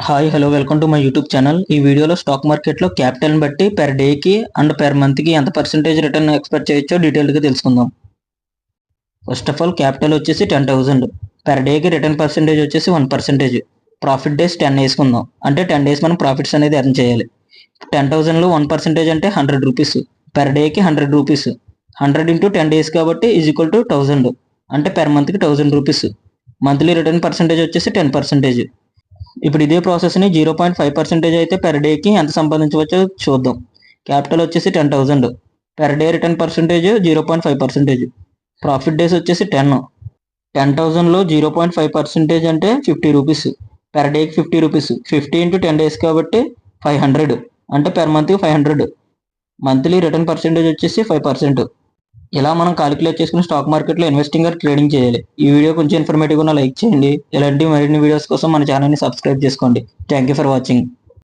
Hi hello welcome to my YouTube channel. ఈ వీడియోలో stock మార్కెట్లో క్యాపిటల్ని బట్టి పెర్ డేకి అండ్ పెర్ మంత్కి ఎంత పర్సెంటేజ్ రిటర్న్ ఎక్స్పెక్ట్ చేయొచ్చో డీటెయిల్గా తెలుసుకుందాం. ఫస్ట్ ఆఫ్ ఆల్ క్యాపిటల్ వచ్చేసి 10,000, పెర్ డేకి రిటర్న్ పర్సెంటేజ్ వచ్చేసి 1%. ప్రాఫిట్ డేస్ 10 వేసుకుందాం, అంటే 10 డేస్ మనం ప్రాఫిట్స్ అనేది ఎర్న్ చేయాలి. 10,000లో 1% అంటే 100 రూపీస్, పెర్ డేకి 100 రూపీస్. 100 ఇంటూ 10 డేస్ కాబట్టి ఈజ్ ఈక్వల్ టు 1000, అంటే పెర్ మంత్కి 1000 రూపీస్. మంత్లీ రిటర్న్ పర్సెంటేజ్ వచ్చేసి 10%. ఇప్పుడు ఇదే ప్రాసెస్ని 0.5% అయితే పెర్ డేకి ఎంత సంపాదించవచ్చో చూద్దాం. క్యాపిటల్ వచ్చేసి 10,000, per day return percentage 0.5%. Profit days వచ్చేసి 10. 10,000లో 0.5% అంటే 50 రూపీస్, పెర్ డేకి 50 రూపీస్. 50 ఇంటూ 10 డేస్ కాబట్టి 500, అంటే పెర్ మంత్కి 500. మంత్లీ రిటర్న్ పర్సెంటేజ్ వచ్చేసి 5%. ఇలా మనం కాలిక్యులేట్ చేసుకుని స్టాక్ మార్కెట్లో ఇన్వెస్టింగ్ ట్రేడింగ్ చేయాలి. ఈ వీడియో కొంచెం ఇన్ఫర్మేటివ్గా లైక్ చేయండి. ఇలాంటి మరిన్ని వీడియోస్ కోసం మన ఛానల్ని సబ్స్క్రైబ్ చేసుకోండి. Thank you for watching.